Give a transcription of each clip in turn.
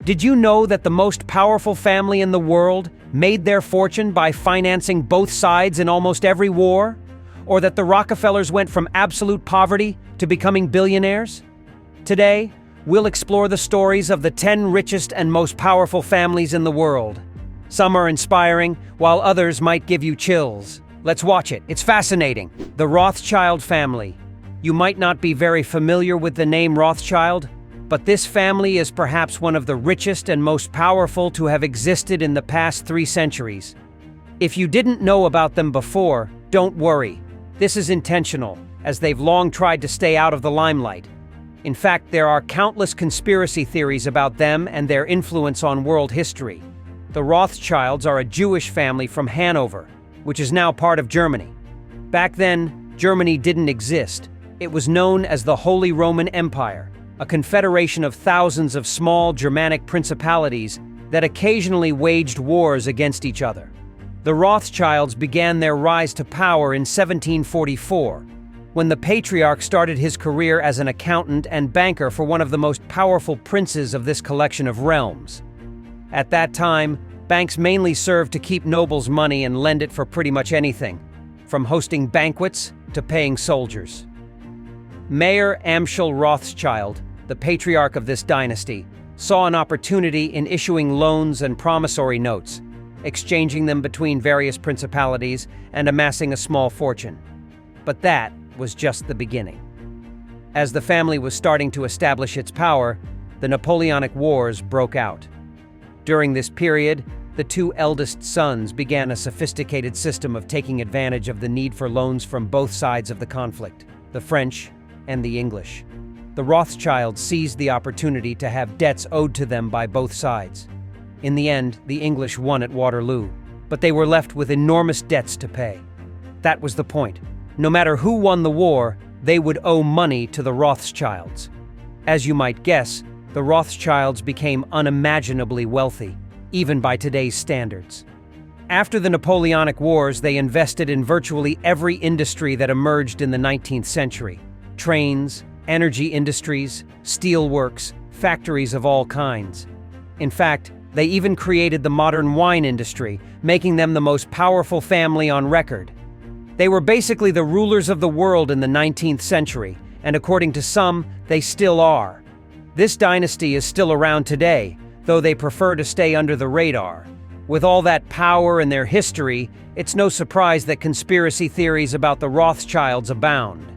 Did you know that the most powerful family in the world made their fortune by financing both sides in almost every war? Or that the Rockefellers went from absolute poverty to becoming billionaires? Today, we'll explore the stories of the 10 richest and most powerful families in the world. Some are inspiring, while others might give you chills. Let's watch it. It's fascinating. The Rothschild family. You might not be very familiar with the name Rothschild, but this family is perhaps one of the richest and most powerful to have existed in the past 3 centuries. If you didn't know about them before, don't worry. This is intentional, as they've long tried to stay out of the limelight. In fact, there are countless conspiracy theories about them and their influence on world history. The Rothschilds are a Jewish family from Hanover, which is now part of Germany. Back then, Germany didn't exist. It was known as the Holy Roman Empire, a confederation of thousands of small Germanic principalities that occasionally waged wars against each other. The Rothschilds began their rise to power in 1744, when the patriarch started his career as an accountant and banker for one of the most powerful princes of this collection of realms. At that time, banks mainly served to keep nobles' money and lend it for pretty much anything, from hosting banquets to paying soldiers. Mayer Amschel Rothschild, the patriarch of this dynasty, saw an opportunity in issuing loans and promissory notes, exchanging them between various principalities and amassing a small fortune. But that was just the beginning. As the family was starting to establish its power, the Napoleonic Wars broke out. During this period, the 2 eldest sons began a sophisticated system of taking advantage of the need for loans from both sides of the conflict, the French and the English. The Rothschilds seized the opportunity to have debts owed to them by both sides. In the end, the English won at Waterloo, but they were left with enormous debts to pay. That was the point. No matter who won the war, they would owe money to the Rothschilds. As you might guess, the Rothschilds became unimaginably wealthy, even by today's standards. After the Napoleonic Wars, they invested in virtually every industry that emerged in the 19th century. Trains, energy industries, steelworks, factories of all kinds. In fact, they even created the modern wine industry, making them the most powerful family on record. They were basically the rulers of the world in the 19th century, and according to some, they still are. This dynasty is still around today, though they prefer to stay under the radar. With all that power and their history, it's no surprise that conspiracy theories about the Rothschilds abound,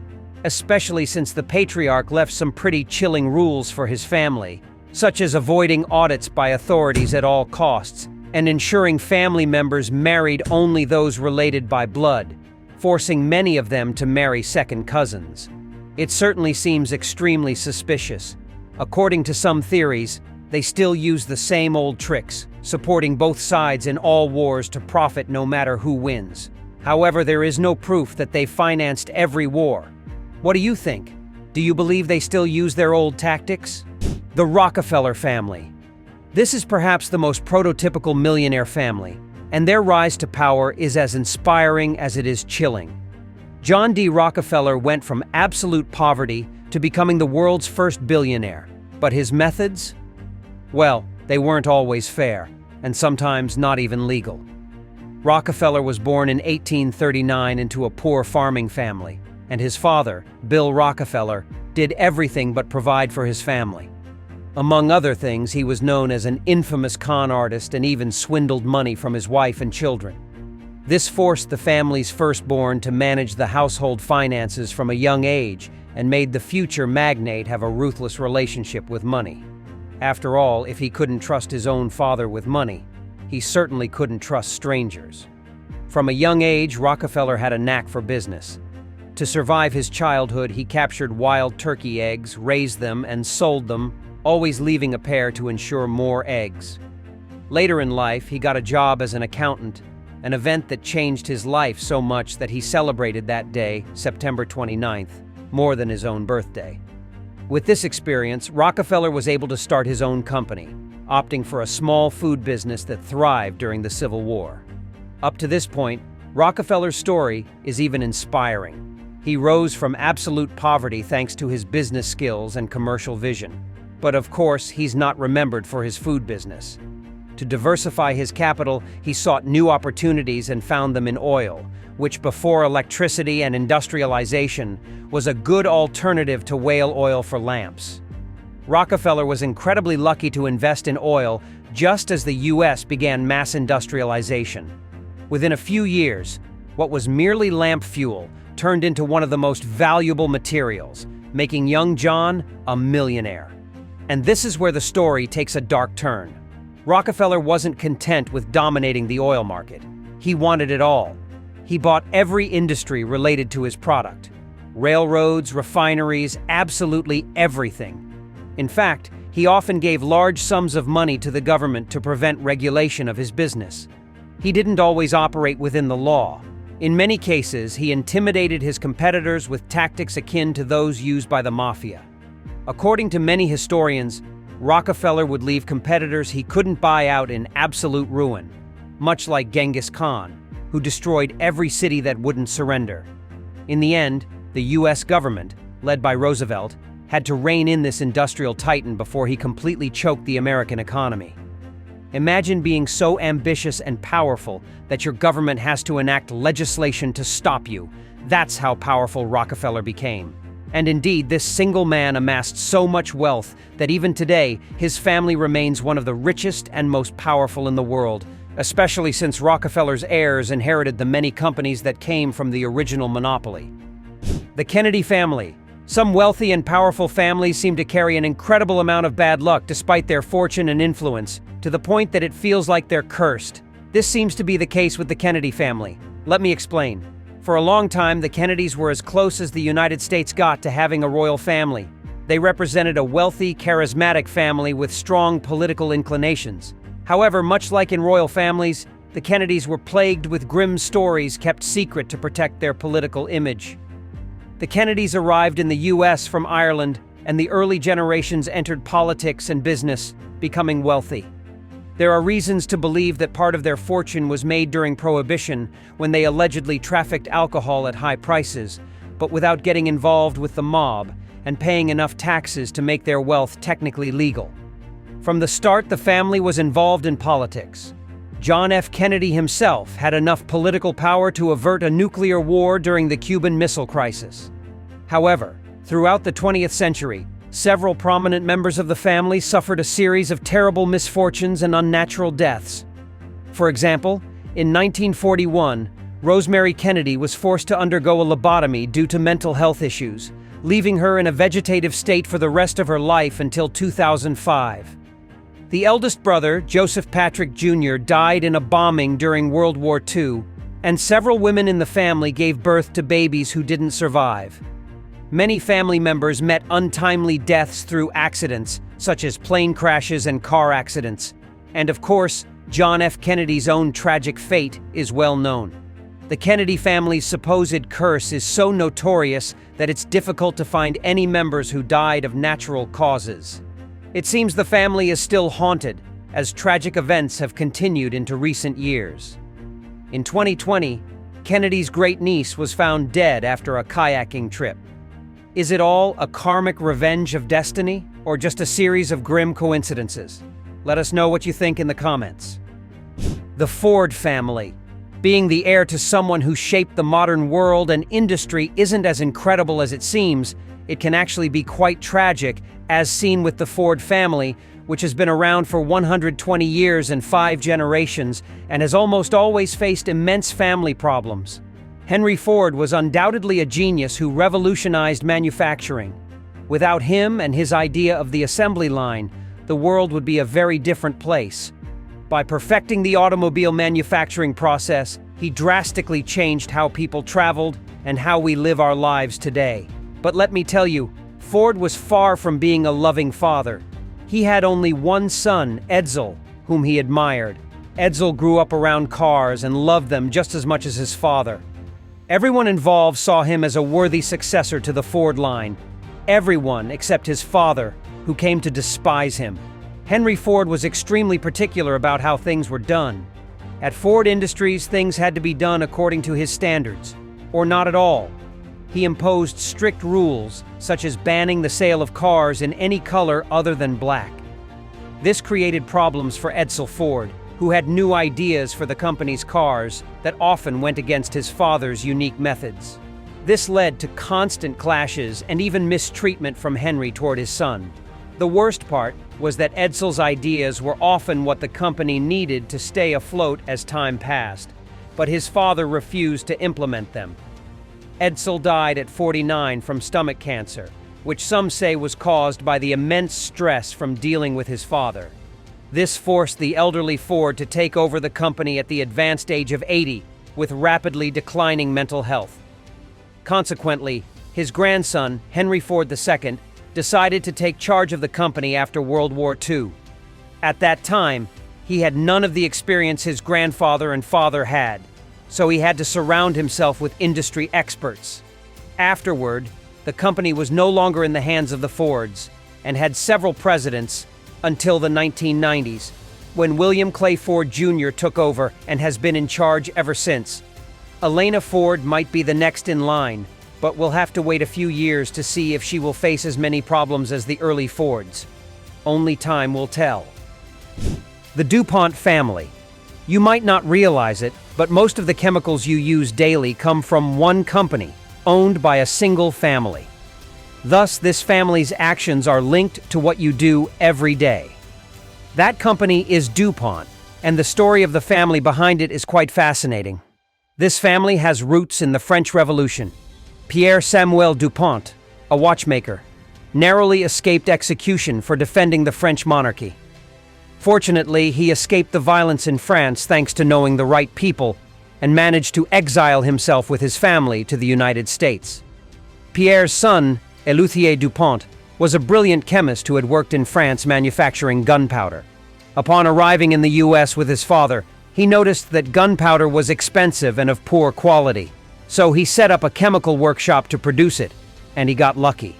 especially since the patriarch left some pretty chilling rules for his family, such as avoiding audits by authorities at all costs and ensuring family members married only those related by blood, forcing many of them to marry second cousins. It certainly seems extremely suspicious. According to some theories, they still use the same old tricks, supporting both sides in all wars to profit no matter who wins. However, there is no proof that they financed every war. What do you think? Do you believe they still use their old tactics? The Rockefeller family. This is perhaps the most prototypical millionaire family, and their rise to power is as inspiring as it is chilling. John D. Rockefeller went from absolute poverty to becoming the world's first billionaire, but his methods? Well, they weren't always fair, and sometimes not even legal. Rockefeller was born in 1839 into a poor farming family, and his father, Bill Rockefeller, did everything but provide for his family. Among other things, he was known as an infamous con artist and even swindled money from his wife and children. This forced the family's firstborn to manage the household finances from a young age and made the future magnate have a ruthless relationship with money. After all, if he couldn't trust his own father with money, he certainly couldn't trust strangers. From a young age, Rockefeller had a knack for business. To survive his childhood, he captured wild turkey eggs, raised them, and sold them, always leaving a pair to ensure more eggs. Later in life, he got a job as an accountant, an event that changed his life so much that he celebrated that day, September 29th, more than his own birthday. With this experience, Rockefeller was able to start his own company, opting for a small food business that thrived during the Civil War. Up to this point, Rockefeller's story is even inspiring. He rose from absolute poverty thanks to his business skills and commercial vision. But of course, he's not remembered for his food business. To diversify his capital, he sought new opportunities and found them in oil, which before electricity and industrialization was a good alternative to whale oil for lamps. Rockefeller was incredibly lucky to invest in oil just as the US began mass industrialization. Within a few years, what was merely lamp fuel turned into one of the most valuable materials, making young John a millionaire. And this is where the story takes a dark turn. Rockefeller wasn't content with dominating the oil market. He wanted it all. He bought every industry related to his product. Railroads, refineries, absolutely everything. In fact, he often gave large sums of money to the government to prevent regulation of his business. He didn't always operate within the law. In many cases, he intimidated his competitors with tactics akin to those used by the mafia. According to many historians, Rockefeller would leave competitors he couldn't buy out in absolute ruin, much like Genghis Khan, who destroyed every city that wouldn't surrender. In the end, the US government, led by Roosevelt, had to rein in this industrial titan before he completely choked the American economy. Imagine being so ambitious and powerful that your government has to enact legislation to stop you. That's how powerful Rockefeller became. And indeed, this single man amassed so much wealth that even today, his family remains one of the richest and most powerful in the world, especially since Rockefeller's heirs inherited the many companies that came from the original monopoly. The Kennedy family. Some wealthy and powerful families seem to carry an incredible amount of bad luck despite their fortune and influence, to the point that it feels like they're cursed. This seems to be the case with the Kennedy family. Let me explain. For a long time, the Kennedys were as close as the United States got to having a royal family. They represented a wealthy, charismatic family with strong political inclinations. However, much like in royal families, the Kennedys were plagued with grim stories kept secret to protect their political image. The Kennedys arrived in the US from Ireland, and the early generations entered politics and business, becoming wealthy. There are reasons to believe that part of their fortune was made during Prohibition, when they allegedly trafficked alcohol at high prices, but without getting involved with the mob and paying enough taxes to make their wealth technically legal. From the start, the family was involved in politics. John F. Kennedy himself had enough political power to avert a nuclear war during the Cuban Missile Crisis. However, throughout the 20th century, several prominent members of the family suffered a series of terrible misfortunes and unnatural deaths. For example, in 1941, Rosemary Kennedy was forced to undergo a lobotomy due to mental health issues, leaving her in a vegetative state for the rest of her life until 2005. The eldest brother, Joseph Patrick Jr., died in a bombing during World War II, and several women in the family gave birth to babies who didn't survive. Many family members met untimely deaths through accidents, such as plane crashes and car accidents. And of course, John F. Kennedy's own tragic fate is well known. The Kennedy family's supposed curse is so notorious that it's difficult to find any members who died of natural causes. It seems the family is still haunted, as tragic events have continued into recent years. In 2020, Kennedy's great niece was found dead after a kayaking trip. Is it all a karmic revenge of destiny, or just a series of grim coincidences? Let us know what you think in the comments. The Ford family. Being the heir to someone who shaped the modern world and industry isn't as incredible as it seems. It can actually be quite tragic, as seen with the Ford family, which has been around for 120 years and 5 generations, and has almost always faced immense family problems. Henry Ford was undoubtedly a genius who revolutionized manufacturing. Without him and his idea of the assembly line, the world would be a very different place. By perfecting the automobile manufacturing process, he drastically changed how people traveled and how we live our lives today. But let me tell you, Ford was far from being a loving father. He had only one son, Edsel, whom he admired. Edsel grew up around cars and loved them just as much as his father. Everyone involved saw him as a worthy successor to the Ford line. Everyone except his father, who came to despise him. Henry Ford was extremely particular about how things were done. At Ford Industries, things had to be done according to his standards, or not at all. He imposed strict rules, such as banning the sale of cars in any color other than black. This created problems for Edsel Ford, who had new ideas for the company's cars that often went against his father's unique methods. This led to constant clashes and even mistreatment from Henry toward his son. The worst part was that Edsel's ideas were often what the company needed to stay afloat as time passed, but his father refused to implement them. Edsel died at 49 from stomach cancer, which some say was caused by the immense stress from dealing with his father. This forced the elderly Ford to take over the company at the advanced age of 80, with rapidly declining mental health. Consequently, his grandson, Henry Ford II, decided to take charge of the company after World War II. At that time, he had none of the experience his grandfather and father had, so he had to surround himself with industry experts. Afterward, the company was no longer in the hands of the Fords and had several presidents until the 1990s, when William Clay Ford Jr. took over and has been in charge ever since. Elena Ford might be the next in line, but we'll have to wait a few years to see if she will face as many problems as the early Fords. Only time will tell. The Dupont family. You might not realize it, but most of the chemicals you use daily come from one company, owned by a single family. Thus, this family's actions are linked to what you do every day. That company is Dupont, and the story of the family behind it is quite fascinating. This family has roots in the French Revolution. Pierre Samuel Dupont, a watchmaker, narrowly escaped execution for defending the French monarchy. Fortunately, he escaped the violence in France thanks to knowing the right people and managed to exile himself with his family to the United States. Pierre's son, Eleuthère Dupont, was a brilliant chemist who had worked in France manufacturing gunpowder. Upon arriving in the U.S. with his father, he noticed that gunpowder was expensive and of poor quality. So he set up a chemical workshop to produce it, and he got lucky.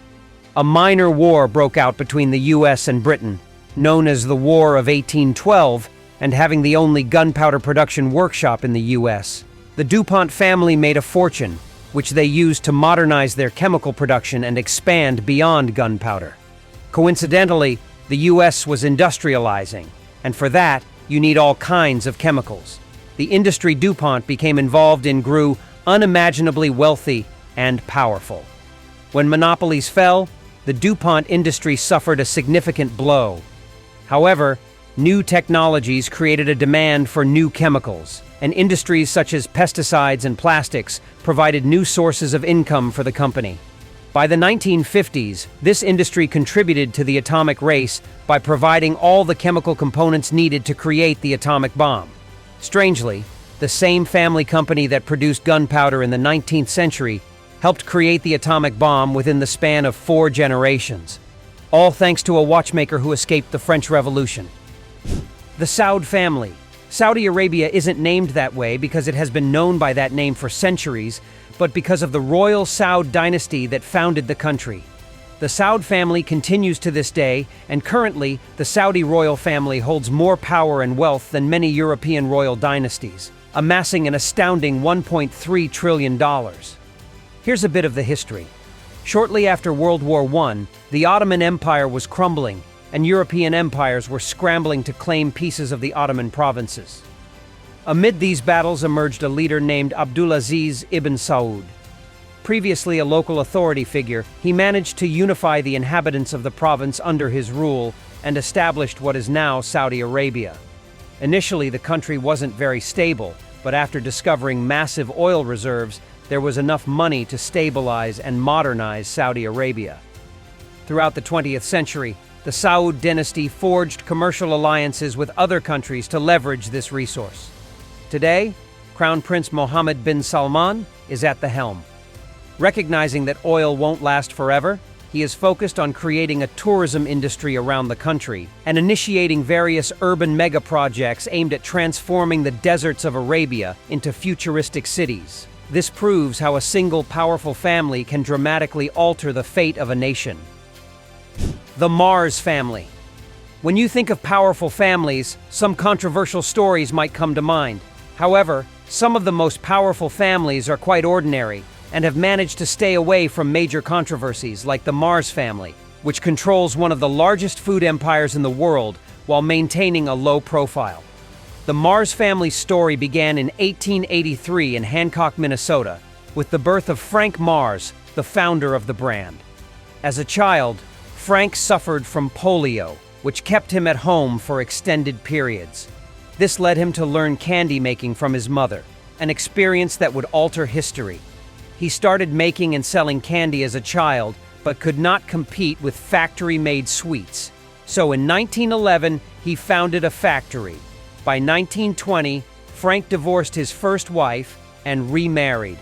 A minor war broke out between the U.S. and Britain, known as the War of 1812, and having the only gunpowder production workshop in the U.S., the Dupont family made a fortune, which they used to modernize their chemical production and expand beyond gunpowder. Coincidentally, the U.S. was industrializing, and for that, you need all kinds of chemicals. The industry Dupont became involved in grew unimaginably wealthy and powerful. When monopolies fell, the DuPont industry suffered a significant blow. However, new technologies created a demand for new chemicals, and industries such as pesticides and plastics provided new sources of income for the company. By the 1950s, this industry contributed to the atomic race by providing all the chemical components needed to create the atomic bomb. Strangely, the same family company that produced gunpowder in the 19th century helped create the atomic bomb within the span of 4 generations, all thanks to a watchmaker who escaped the French Revolution. The Saud family. Saudi Arabia isn't named that way because it has been known by that name for centuries, but because of the royal Saud dynasty that founded the country. The Saud family continues to this day, and currently, the Saudi royal family holds more power and wealth than many European royal dynasties, amassing an astounding $1.3 trillion. Here's a bit of the history. Shortly after World War I, the Ottoman Empire was crumbling, and European empires were scrambling to claim pieces of the Ottoman provinces. Amid these battles emerged a leader named Abdulaziz ibn Saud. Previously a local authority figure, he managed to unify the inhabitants of the province under his rule and established what is now Saudi Arabia. Initially, the country wasn't very stable, but after discovering massive oil reserves, there was enough money to stabilize and modernize Saudi Arabia. Throughout the 20th century, the Saud dynasty forged commercial alliances with other countries to leverage this resource. Today, Crown Prince Mohammed bin Salman is at the helm. Recognizing that oil won't last forever, he is focused on creating a tourism industry around the country and initiating various urban mega projects aimed at transforming the deserts of Arabia into futuristic cities. This proves how a single powerful family can dramatically alter the fate of a nation. The Mars family. When you think of powerful families, some controversial stories might come to mind. However, some of the most powerful families are quite ordinary, and have managed to stay away from major controversies like the Mars family, which controls one of the largest food empires in the world while maintaining a low profile. The Mars family's story began in 1883 in Hancock, Minnesota, with the birth of Frank Mars, the founder of the brand. As a child, Frank suffered from polio, which kept him at home for extended periods. This led him to learn candy making from his mother, an experience that would alter history. He started making and selling candy as a child, but could not compete with factory-made sweets. So in 1911, he founded a factory. By 1920, Frank divorced his first wife and remarried.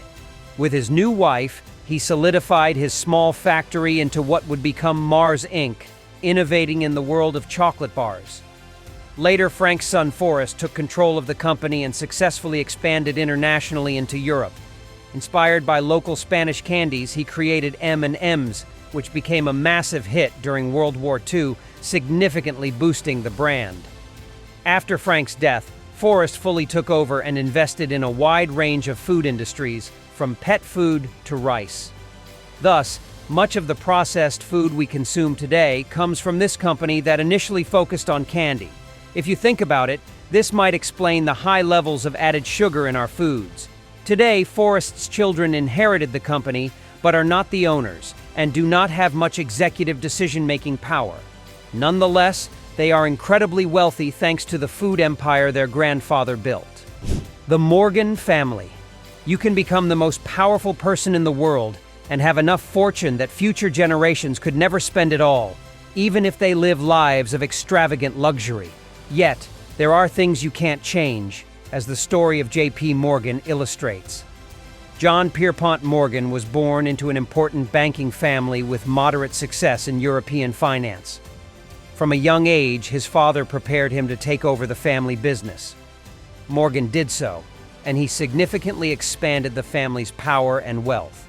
With his new wife, he solidified his small factory into what would become Mars Inc., innovating in the world of chocolate bars. Later, Frank's son Forrest took control of the company and successfully expanded internationally into Europe. Inspired by local Spanish candies, he created M&M's, which became a massive hit during World War II, significantly boosting the brand. After Frank's death, Forrest fully took over and invested in a wide range of food industries, from pet food to rice. Thus, much of the processed food we consume today comes from this company that initially focused on candy. If you think about it, this might explain the high levels of added sugar in our foods. Today, Forrest's children inherited the company, but are not the owners, and do not have much executive decision-making power. Nonetheless, they are incredibly wealthy thanks to the food empire their grandfather built. The Morgan family. You can become the most powerful person in the world and have enough fortune that future generations could never spend it all, even if they live lives of extravagant luxury. Yet, there are things you can't change, as the story of J.P. Morgan illustrates. John Pierpont Morgan was born into an important banking family with moderate success in European finance. From a young age, his father prepared him to take over the family business. Morgan did so, and he significantly expanded the family's power and wealth.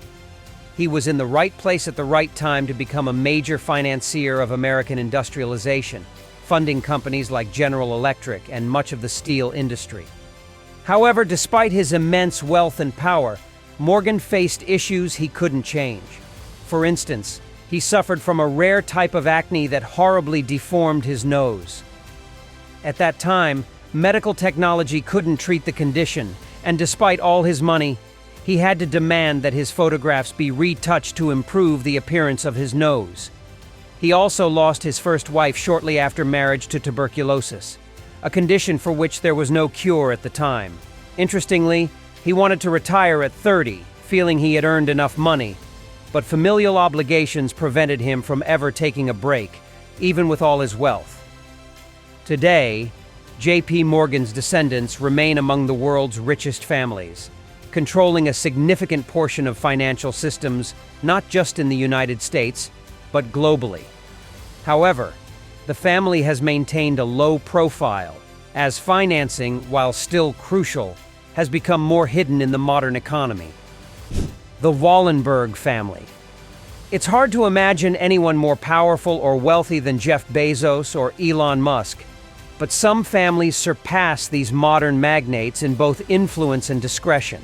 He was in the right place at the right time to become a major financier of American industrialization, funding companies like General Electric and much of the steel industry. However, despite his immense wealth and power, Morgan faced issues he couldn't change. For instance, he suffered from a rare type of acne that horribly deformed his nose. At that time, medical technology couldn't treat the condition, and despite all his money, he had to demand that his photographs be retouched to improve the appearance of his nose. He also lost his first wife shortly after marriage to tuberculosis, a condition for which there was no cure at the time. Interestingly, he wanted to retire at 30, feeling he had earned enough money, but familial obligations prevented him from ever taking a break, even with all his wealth. Today, J.P. Morgan's descendants remain among the world's richest families, controlling a significant portion of financial systems not just in the United States, but globally. However, the family has maintained a low profile, as financing, while still crucial, has become more hidden in the modern economy. The Wallenberg family. It's hard to imagine anyone more powerful or wealthy than Jeff Bezos or Elon Musk, but some families surpass these modern magnates in both influence and discretion.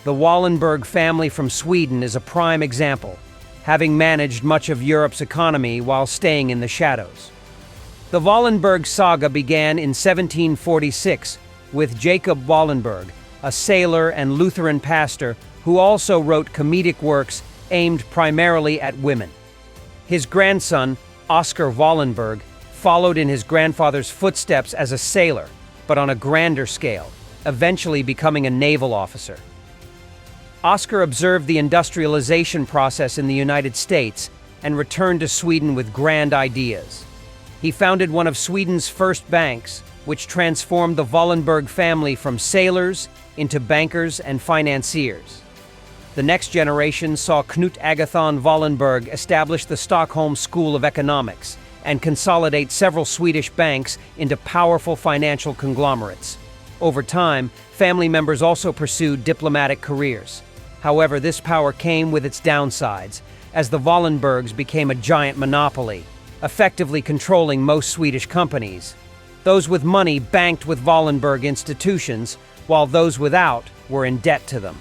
The Wallenberg family from Sweden is a prime example, having managed much of Europe's economy while staying in the shadows. The Wallenberg saga began in 1746 with Jacob Wallenberg, a sailor and Lutheran pastor who also wrote comedic works aimed primarily at women. His grandson, Oscar Wallenberg, followed in his grandfather's footsteps as a sailor, but on a grander scale, eventually becoming a naval officer. Oscar observed the industrialization process in the United States and returned to Sweden with grand ideas. He founded one of Sweden's first banks, which transformed the Wallenberg family from sailors into bankers and financiers. The next generation saw Knut Agathon Wallenberg establish the Stockholm School of Economics and consolidate several Swedish banks into powerful financial conglomerates. Over time, family members also pursued diplomatic careers. However, this power came with its downsides, as the Wallenbergs became a giant monopoly, effectively controlling most Swedish companies. Those with money banked with Wallenberg institutions, while those without were in debt to them.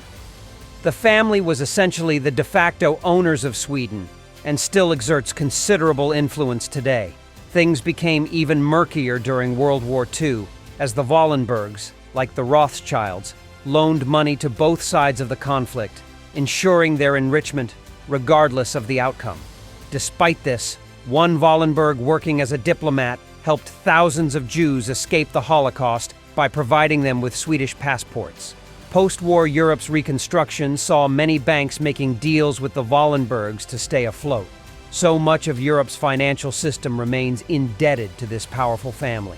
The family was essentially the de facto owners of Sweden and still exerts considerable influence today. Things became even murkier during World War II, as the Wallenbergs, like the Rothschilds, loaned money to both sides of the conflict, ensuring their enrichment regardless of the outcome. Despite this, one Wallenberg working as a diplomat helped thousands of Jews escape the Holocaust by providing them with Swedish passports. Post-war Europe's reconstruction saw many banks making deals with the Wallenbergs to stay afloat. So much of Europe's financial system remains indebted to this powerful family.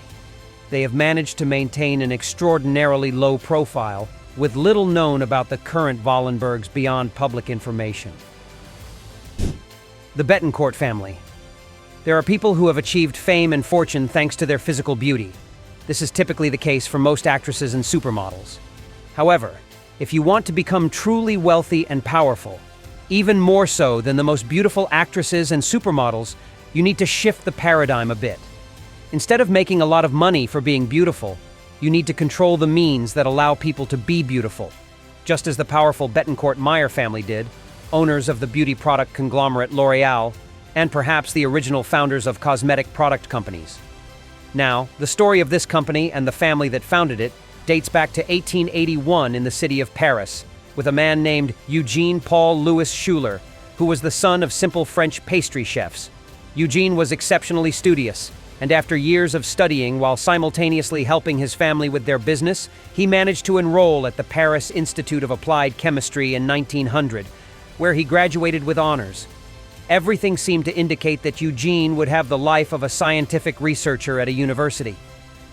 They have managed to maintain an extraordinarily low profile, with little known about the current Wallenbergs beyond public information. The Bettencourt family. There are people who have achieved fame and fortune thanks to their physical beauty. This is typically the case for most actresses and supermodels. However, if you want to become truly wealthy and powerful, even more so than the most beautiful actresses and supermodels, you need to shift the paradigm a bit. Instead of making a lot of money for being beautiful, you need to control the means that allow people to be beautiful, just as the powerful Bettencourt-Meyer family did, owners of the beauty product conglomerate L'Oréal, and perhaps the original founders of cosmetic product companies. Now, the story of this company and the family that founded it dates back to 1881 in the city of Paris, with a man named Eugene Paul Louis Schuler, who was the son of simple French pastry chefs. Eugene was exceptionally studious, and after years of studying while simultaneously helping his family with their business, he managed to enroll at the Paris Institute of Applied Chemistry in 1900, where he graduated with honors. Everything seemed to indicate that Eugene would have the life of a scientific researcher at a university.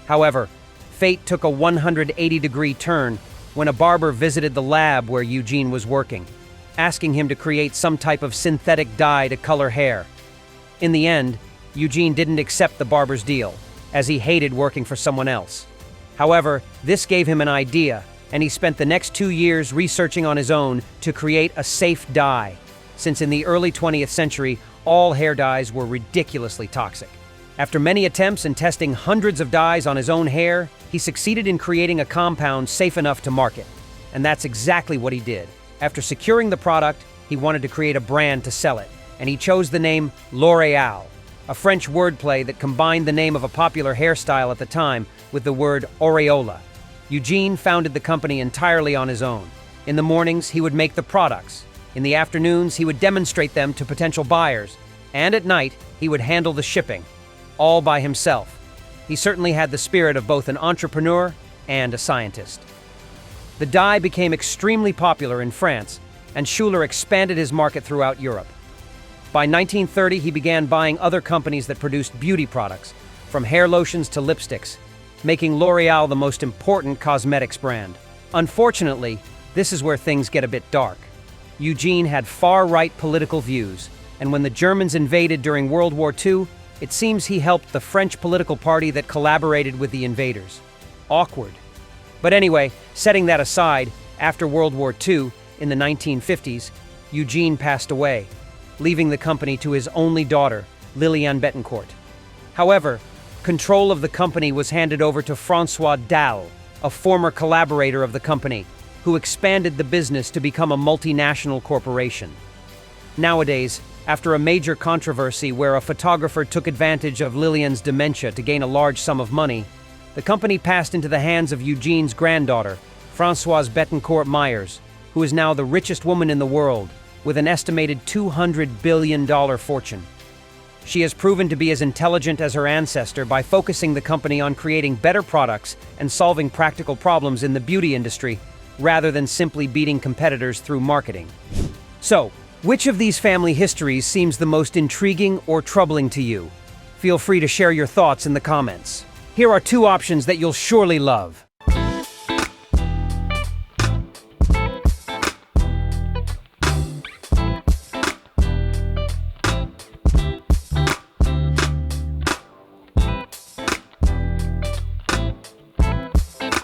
However, fate took a 180-degree turn when a barber visited the lab where Eugene was working, asking him to create some type of synthetic dye to color hair. In the end, Eugene didn't accept the barber's deal, as he hated working for someone else. However, this gave him an idea, and he spent the next 2 years researching on his own to create a safe dye, since in the early 20th century, all hair dyes were ridiculously toxic. After many attempts and testing hundreds of dyes on his own hair, he succeeded in creating a compound safe enough to market. And that's exactly what he did. After securing the product, he wanted to create a brand to sell it, and he chose the name L'Oréal, a French wordplay that combined the name of a popular hairstyle at the time with the word aureola. Eugene founded the company entirely on his own. In the mornings, he would make the products. In the afternoons, he would demonstrate them to potential buyers. And at night, he would handle the shipping, all by himself. He certainly had the spirit of both an entrepreneur and a scientist. The dye became extremely popular in France, and Schuler expanded his market throughout Europe. By 1930, he began buying other companies that produced beauty products, from hair lotions to lipsticks, making L'Oréal the most important cosmetics brand. Unfortunately, this is where things get a bit dark. Eugene had far-right political views, and when the Germans invaded during World War II, it seems he helped the French political party that collaborated with the invaders. Awkward. But anyway, setting that aside, after World War II, in the 1950s, Eugene passed away, leaving the company to his only daughter, Liliane Bettencourt. However, control of the company was handed over to François Dalle, a former collaborator of the company, who expanded the business to become a multinational corporation. Nowadays, after a major controversy where a photographer took advantage of Liliane's dementia to gain a large sum of money, the company passed into the hands of Eugene's granddaughter, Françoise Bettencourt-Meyers, who is now the richest woman in the world, with an estimated $200 billion fortune. She has proven to be as intelligent as her ancestor by focusing the company on creating better products and solving practical problems in the beauty industry, rather than simply beating competitors through marketing. So, which of these family histories seems the most intriguing or troubling to you? Feel free to share your thoughts in the comments. Here are 2 options that you'll surely love.